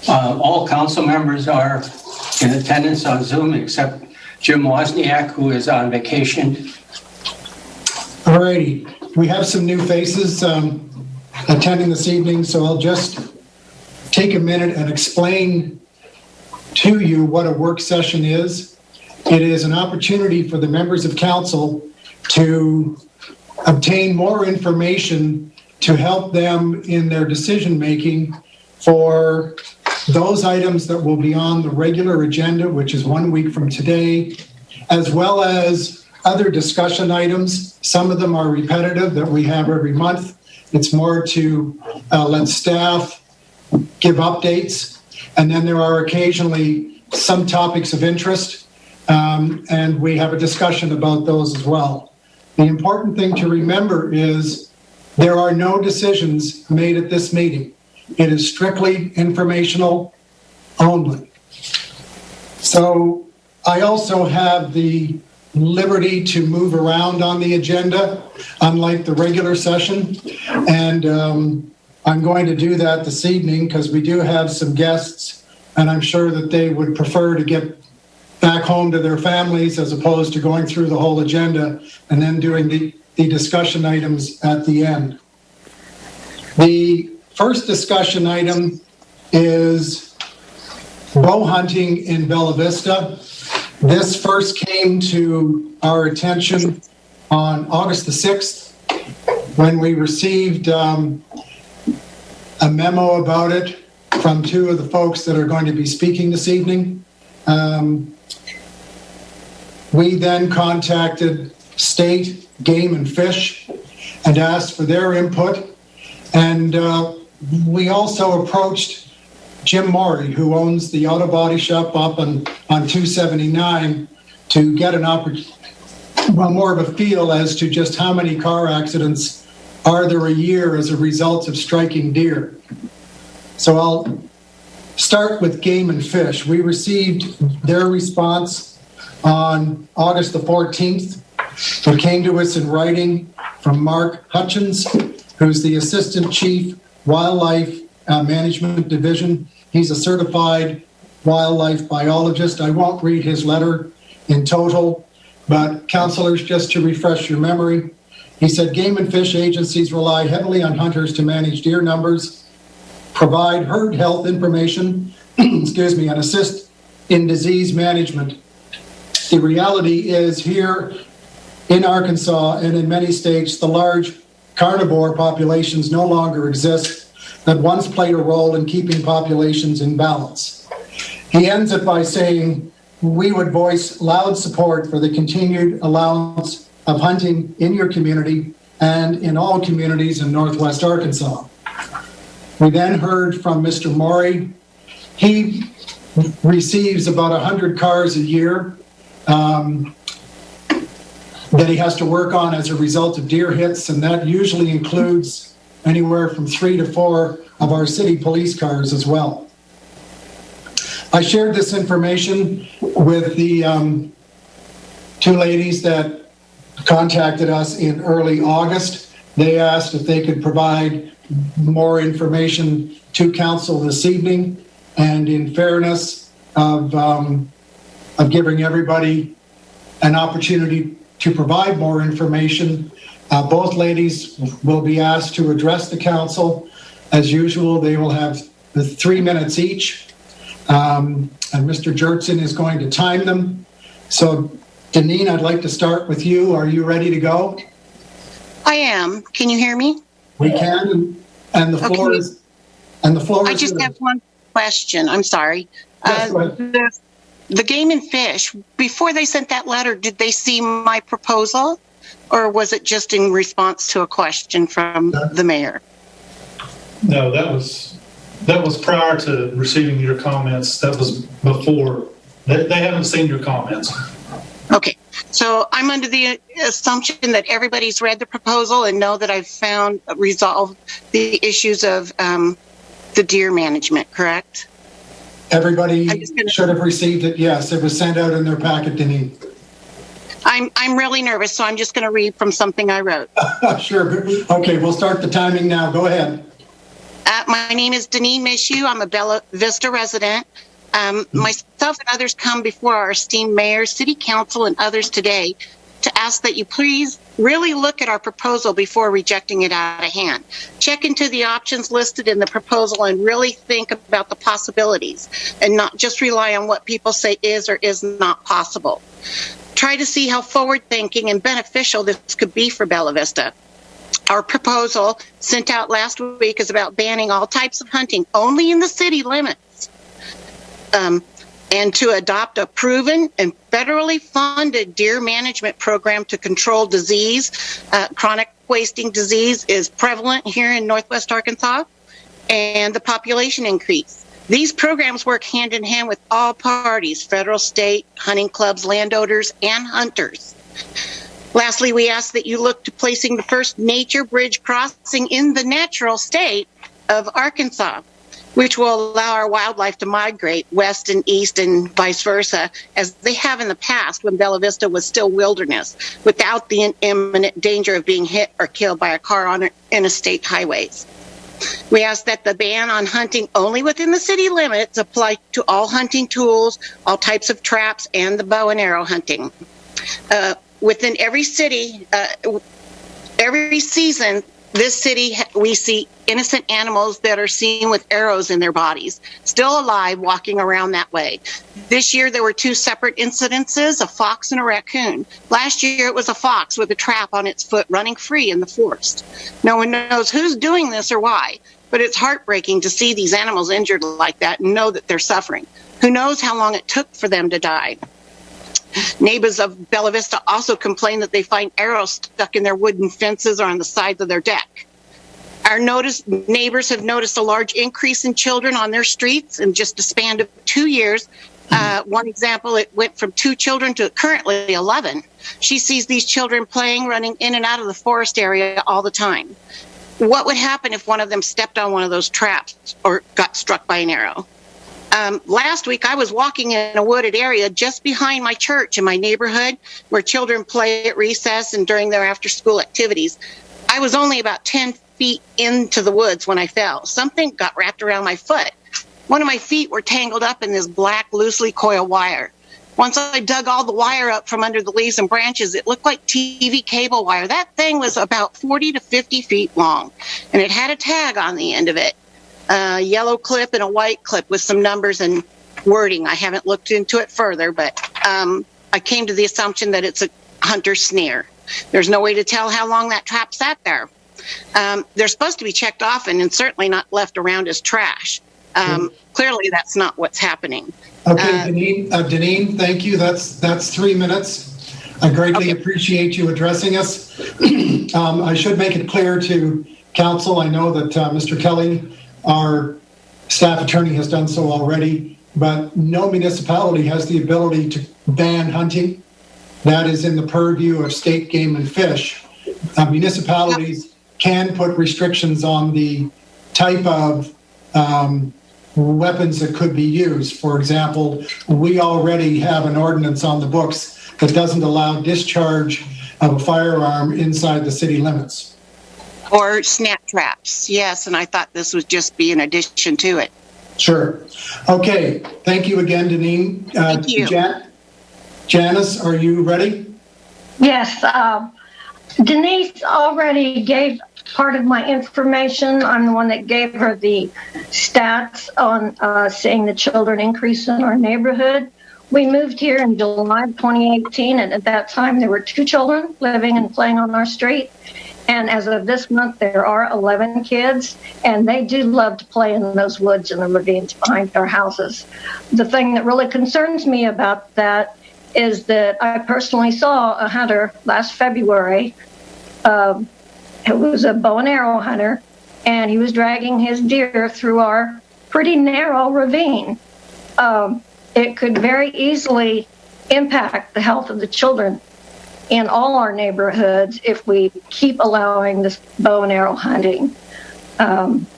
All council members are in attendance on Zoom except Jim Wozniak, who is on vacation. All righty. We have some new faces attending this evening, so I'll just take a minute and explain to you what a work session is. It is an opportunity for the members of council to obtain more information to help them in their decision making for those items that will be on the regular agenda, which is 1 week from today, as well as other discussion items. Some of them are repetitive that we have every month. It's more to let staff give updates. And then there are occasionally some topics of interest, and we have a discussion about those as well. The important thing to remember is there are no decisions made at this meeting. It is strictly informational only. So I also have the liberty to move around on the agenda, unlike the regular session. And I'm going to do that this evening because we do have some guests, and I'm sure that they would prefer to get back home to their families as opposed to going through the whole agenda and then doing the discussion items at the end. The first discussion item is bow hunting in Bella Vista. This first came to our attention on August the 6th when we received a memo about it from two of the folks that are going to be speaking this evening. We then contacted State Game and Fish and asked for their input. And we also approached Jim Morey, who owns the auto body shop up on 279, to get more of a feel as to just how many car accidents are there a year as a result of striking deer. So I'll start with Game and Fish. We received their response on August the 14th. It came to us in writing from Mark Hutchins, who's the Assistant Chief Wildlife Management Division. He's a certified wildlife biologist. I won't read his letter in total, but councilors, just to refresh your memory, he said game and fish agencies rely heavily on hunters to manage deer numbers, provide herd health information, and assist in disease management. The reality is here in Arkansas and in many states, the large carnivore populations no longer exist that once played a role in keeping populations in balance. He ends it by saying, we would voice loud support for the continued allowance of hunting in your community and in all communities in Northwest Arkansas. We then heard from Mr. Morey. He receives about 100 cars a year that he has to work on as a result of deer hits, and that usually includes anywhere from 3 to 4 of our city police cars as well. I shared this information with the two ladies that contacted us in early August. They asked if they could provide more information to council this evening, and in fairness of giving everybody an opportunity to provide more information, both ladies will be asked to address the council. As usual, they will have 3 minutes each, and Mr. Jertson is going to time them. So, Deneen, I'd like to start with you. Are you ready to go? I am. Can you hear me? We can, and the floor Okay. is. And the floor I is. just have one question. I'm sorry. Yes, go ahead. The Game and Fish, before they sent that letter, did they see my proposal, or was it just in response to a question from the mayor? No, that was prior to receiving your comments. That was before. They haven't seen your comments. Okay, so I'm under the assumption that everybody's read the proposal and know that I've resolved the issues of the deer management, correct? Everybody should have received it. Yes, it was sent out in their packet, Deneen. I'm really nervous, so I'm just going to read from something I wrote. Sure. Okay, we'll start the timing now. Go ahead. My name is Deneen Mishu. I'm a Bella Vista resident. Myself and others come before our esteemed mayor, city council, and others today to ask that you please really look at our proposal before rejecting it out of hand. Check into the options listed in the proposal and really think about the possibilities and not just rely on what people say is or is not possible. Try to see how forward-thinking and beneficial this could be for Bella Vista. Our proposal sent out last week is about banning all types of hunting only in the city limits. And to adopt a proven and federally funded deer management program to control disease. Chronic wasting disease is prevalent here in Northwest Arkansas, and the population increase. These programs work hand in hand with all parties, federal, state, hunting clubs, landowners, and hunters. Lastly, we ask that you look to placing the first nature bridge crossing in the natural state of Arkansas, which will allow our wildlife to migrate west and east and vice versa, as they have in the past when Bella Vista was still wilderness, without the imminent danger of being hit or killed by a car on interstate highways. We ask that the ban on hunting only within the city limits apply to all hunting tools, all types of traps, and the bow and arrow hunting. Within every city, every season, this city, we see innocent animals that are seen with arrows in their bodies, still alive, walking around that way. This year, there were 2 separate incidences, a fox and a raccoon. Last year, it was a fox with a trap on its foot running free in the forest. No one knows who's doing this or why, but it's heartbreaking to see these animals injured like that and know that they're suffering. Who knows how long it took for them to die? Neighbors of Bella Vista also complain that they find arrows stuck in their wooden fences or on the sides of their deck. Our neighbors have noticed a large increase in children on their streets in just a span of 2 years. One example, it went from 2 children to currently 11. She sees these children playing, running in and out of the forest area all the time. What would happen if one of them stepped on one of those traps or got struck by an arrow? Last week, I was walking in a wooded area just behind my church in my neighborhood where children play at recess and during their after-school activities. I was only about 10 feet into the woods when I fell. Something got wrapped around my foot. One of my feet were tangled up in this black, loosely coiled wire. Once I dug all the wire up from under the leaves and branches, it looked like TV cable wire. That thing was about 40 to 50 feet long, and it had a tag on the end of it. A yellow clip and a white clip with some numbers and wording. I haven't looked into it further, but I came to the assumption that it's a hunter snare. There's no way to tell how long that trap sat there. They're supposed to be checked often and certainly not left around as trash. Clearly, that's not what's happening. Okay, Deneen, thank you. That's 3 minutes. I greatly appreciate you addressing us. I should make it clear to council, I know that Mr. Kelly, our staff attorney, has done so already, but no municipality has the ability to ban hunting. That is in the purview of state game and fish. Municipalities can put restrictions on the type of weapons that could be used. For example, we already have an ordinance on the books that doesn't allow discharge of a firearm inside the city limits. Or snap traps, yes, and I thought this would just be an addition to it. Sure. Okay, thank you again, Deneen. Thank you. Janice, are you ready? Yes. Denise already gave part of my information. I'm the one that gave her the stats on seeing the children increase in our neighborhood. We moved here in July 2018, and at that time there were 2 children living and playing on our street. And as of this month, there are 11 kids, and they do love to play in those woods and the ravines behind their houses. The thing that really concerns me about that is that I personally saw a hunter last February. It was a bow and arrow hunter, and he was dragging his deer through our pretty narrow ravine. It could very easily impact the health of the children in all our neighborhoods if we keep allowing this bow and arrow hunting.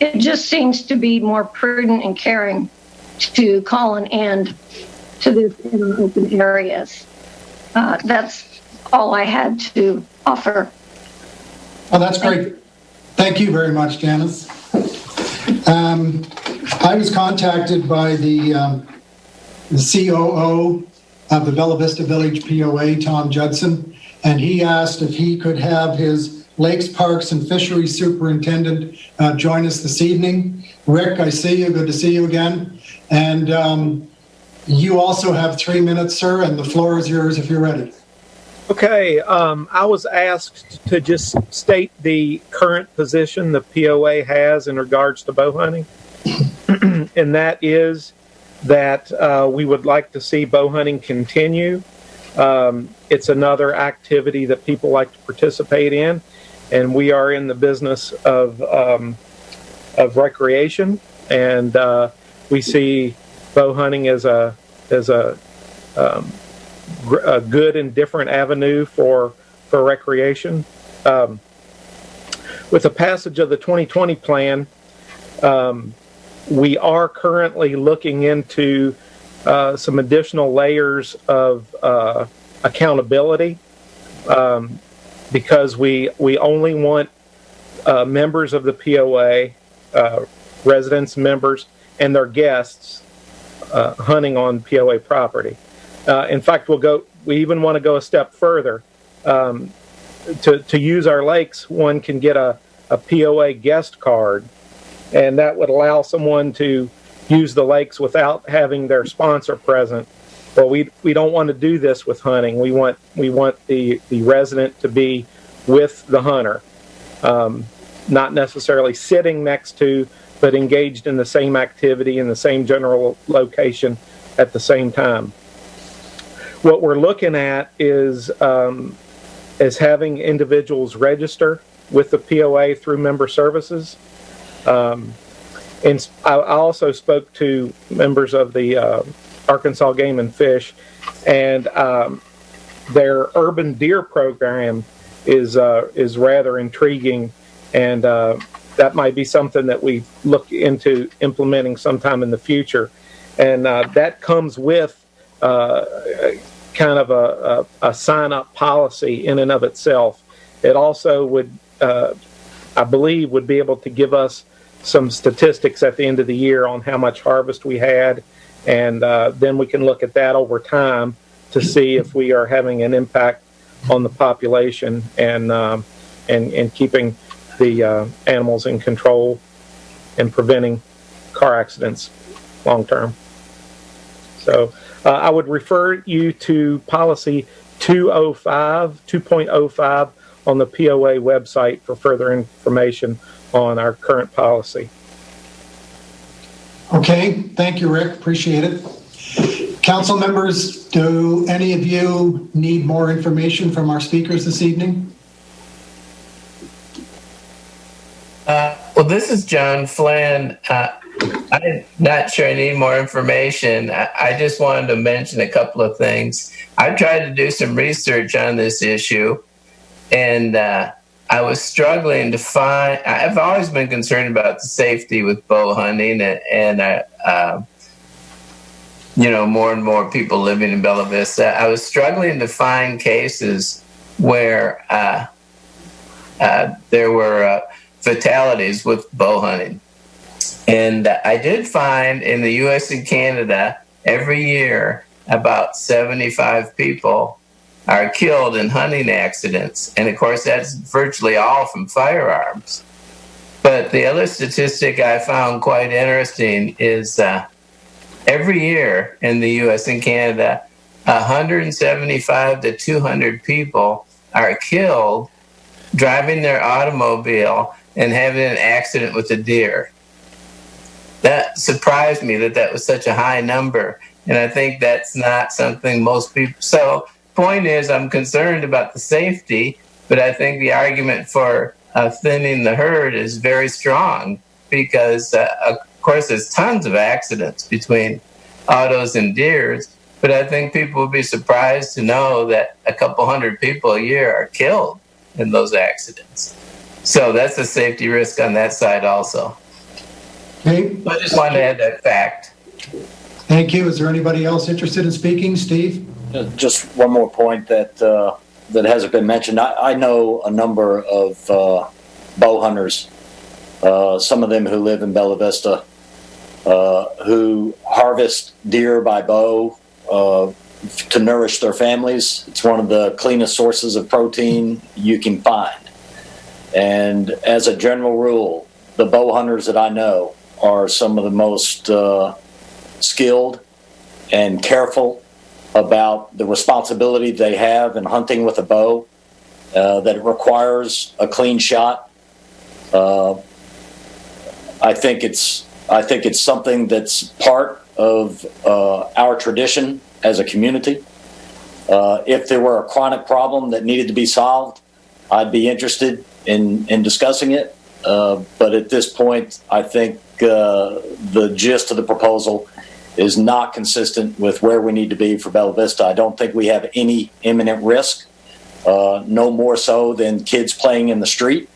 It just seems to be more prudent and caring to call an end to this in our open areas. That's all I had to offer. Oh, that's great. Thank you very much, Janice. I was contacted by the COO of the Bella Vista Village POA, Tom Judson, and he asked if he could have his Lakes, Parks, and Fisheries Superintendent join us this evening. Rick, I see you. Good to see you again. And you also have 3 minutes, sir, and the floor is yours if you're ready. Okay, I was asked to just state the current position the POA has in regards to bow hunting, and that is that we would like to see bow hunting continue. It's another activity that people like to participate in, and we are in the business of recreation, and we see bow hunting as a good and different avenue for recreation. With the passage of the 2020 plan, we are currently looking into some additional layers of accountability, because we only want members of the POA, residents, members, and their guests hunting on POA property. In fact, we even want to go a step further. To use our lakes, one can get a POA guest card, and that would allow someone to use the lakes without having their sponsor present. Well, we don't want to do this with hunting. We want the resident to be with the hunter, not necessarily sitting next to, but engaged in the same activity in the same general location at the same time. What we're looking at is having individuals register with the POA through member services. And I also spoke to members of the Arkansas Game and Fish, and their urban deer program is rather intriguing, and that might be something that we look into implementing sometime in the future. And that comes with kind of a sign-up policy in and of itself. It also would, I believe, would be able to give us some statistics at the end of the year on how much harvest we had, and then we can look at that over time to see if we are having an impact on the population and keeping the animals in control and preventing car accidents long term. So I would refer you to policy 2.05 on the POA website for further information on our current policy. Okay, thank you, Rick. Appreciate it. Council members, do any of you need more information from our speakers this evening? Well, this is John Flynn. I'm not sure I need more information. I just wanted to mention a couple of things. I've tried to do some research on this issue, and I was struggling to find. I've always been concerned about the safety with bow hunting, and more and more people living in Bella Vista. I was struggling to find cases where there were fatalities with bow hunting. And I did find in the U.S. and Canada, every year, about 75 people are killed in hunting accidents. And of course, that's virtually all from firearms. But the other statistic I found quite interesting is every year in the U.S. and Canada, 175 to 200 people are killed driving their automobile and having an accident with a deer. That surprised me that was such a high number. And I think that's not something most people... So, point is, I'm concerned about the safety, but I think the argument for thinning the herd is very strong because, of course, there's tons of accidents between autos and deers, but I think people would be surprised to know that a couple hundred people a year are killed in those accidents. So that's a safety risk on that side also. Okay. I just wanted to add that fact. Thank you. Is there anybody else interested in speaking? Steve? Just one more point that hasn't been mentioned. I know a number of bow hunters some of them who live in Bella Vista, who harvest deer by bow to nourish their families. It's one of the cleanest sources of protein you can find. And as a general rule, the bow hunters that I know are some of the most skilled and careful about the responsibility they have in hunting with a bow, that it requires a clean shot. I think it's something that's part of our tradition as a community. If there were a chronic problem that needed to be solved, I'd be interested in discussing it. But at this point, I think the gist of the proposal is not consistent with where we need to be for Bella Vista. I don't think we have any imminent risk, no more so than kids playing in the street.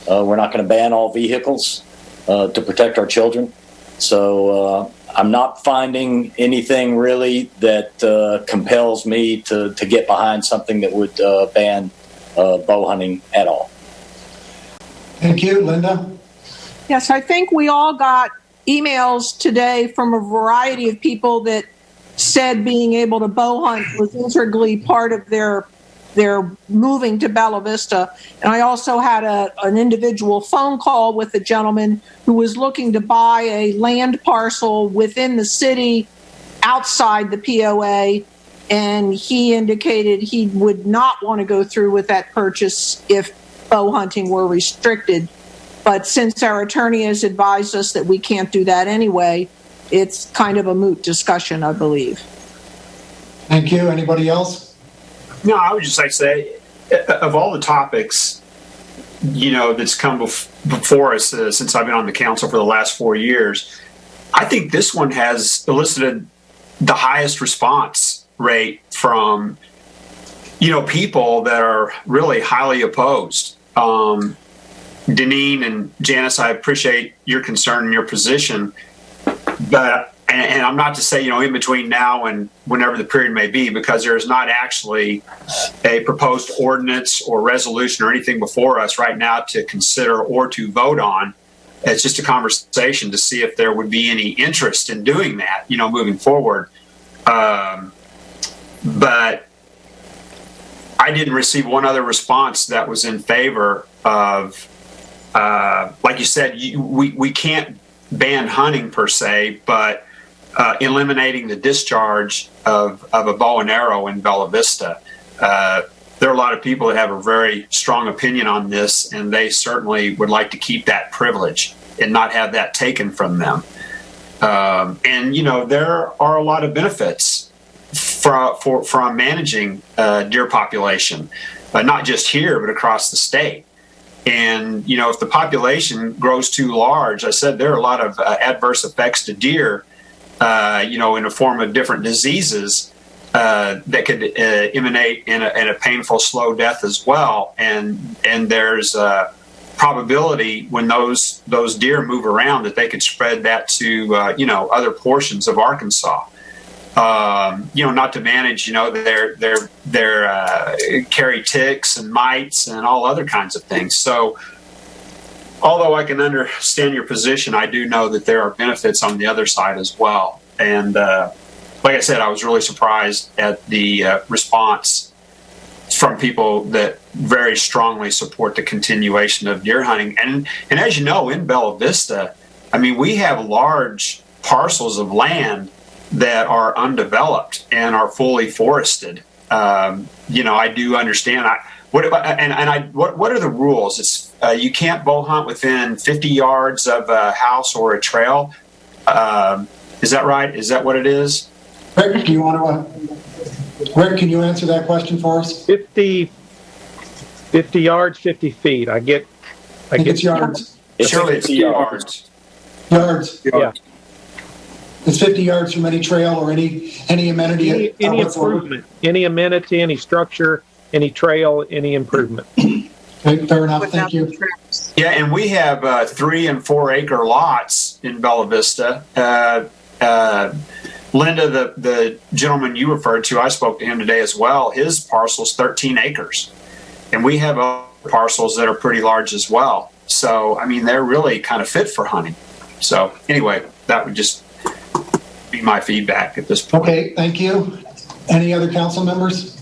We're not going to ban all vehicles to protect our children. So I'm not finding anything really that compels me to get behind something that would ban bow hunting at all. Thank you. Linda? Yes, I think we all got emails today from a variety of people that said being able to bow hunt was integrally part of their moving to Bella Vista. And I also had an individual phone call with a gentleman who was looking to buy a land parcel within the city outside the POA, and he indicated he would not want to go through with that purchase if bow hunting were restricted. But since our attorney has advised us that we can't do that anyway, it's kind of a moot discussion, I believe. Thank you. Anybody else? No, I would just like to say, of all the topics, that's come before us since I've been on the council for the last 4 years, I think this one has elicited the highest response rate from, people that are really highly opposed. Deneen and Janice, I appreciate your concern and your position, but and I'm not to say, in between now and whenever the period may be, because there is not actually a proposed ordinance or resolution or anything before us right now to consider or to vote on. It's just a conversation to see if there would be any interest in doing that, moving forward. But I didn't receive one other response that was in favor of, like you said, we can't ban hunting per se, but eliminating the discharge of a bow and arrow in Bella Vista. There are a lot of people that have a very strong opinion on this, and they certainly would like to keep that privilege and not have that taken from them. And there are a lot of benefits from managing deer population, not just here but across the state. And if the population grows too large, I said there are a lot of adverse effects to deer, in the form of different diseases that could emanate in a painful, slow death as well. And there's a probability when those deer move around that they could spread that to other portions of Arkansas. Not to manage their carry ticks and mites and all other kinds of things. So, although I can understand your position, I do know that there are benefits on the other side as well. And like I said, I was really surprised at the response from people that very strongly support the continuation of deer hunting. And as you know, in Bella Vista, we have large parcels of land that are undeveloped and are fully forested. I do understand. What are the rules? It's you can't bow hunt within 50 yards of a house or a trail. Is that right? Is that what it is? Rick, do you want to? Rick, can you answer that question for us? 50 yards, 50 feet. I get it's yards. Surely it's yards. Yards. Yeah. It's 50 yards from any trail or any amenity. Any improvement, any amenity, any structure, any trail, any improvement. Okay, fair enough. Thank you. Yeah, and we have 3 and 4 acre lots in Bella Vista. Linda, the gentleman you referred to, I spoke to him today as well. His parcel's 13 acres. And we have other parcels that are pretty large as well. So, I mean, they're really kind of fit for hunting. So, anyway, that would just be my feedback at this point. Okay, thank you. Any other council members?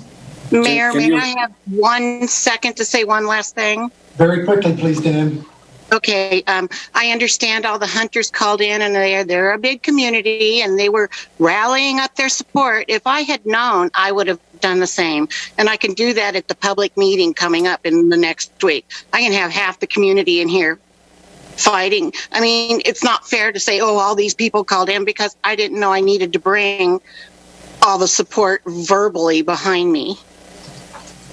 Mayor, may I have 1 second to say one last thing? Very quickly, please, Dan. Okay, I understand all the hunters called in, and they're a big community, and they were rallying up their support. If I had known, I would have done the same, and I can do that at the public meeting coming up in the next week. I can have half the community in here fighting. I mean, it's not fair to say, oh, all these people called in, because I didn't know I needed to bring all the support verbally behind me.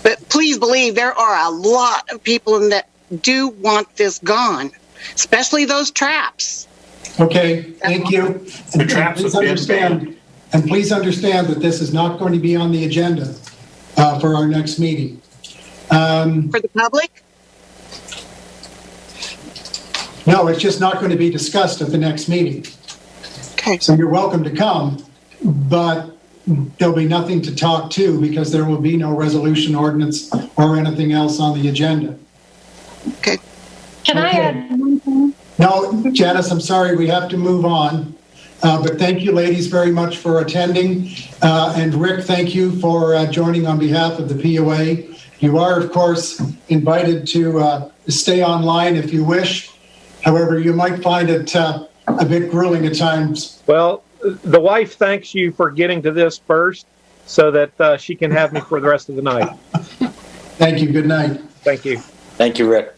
But please believe there are a lot of people in that do want this gone, especially those traps. Okay, thank you. The traps have been banned. And please understand that this is not going to be on the agenda for our next meeting. For the public? No, it's just not going to be discussed at the next meeting. Okay. So you're welcome to come, but there'll be nothing to talk to because there will be no resolution, ordinance, or anything else on the agenda. Okay. Can I Okay. add one thing? No, Janice, I'm sorry, we have to move on. But thank you, ladies, very much for attending. And Rick, thank you for joining on behalf of the POA. You are, of course, invited to stay online if you wish. However, you might find it a bit grueling at times. Well, the wife thanks you for getting to this first so that she can have me for the rest of the night. Thank you. Good night. Thank you. Thank you, Rick.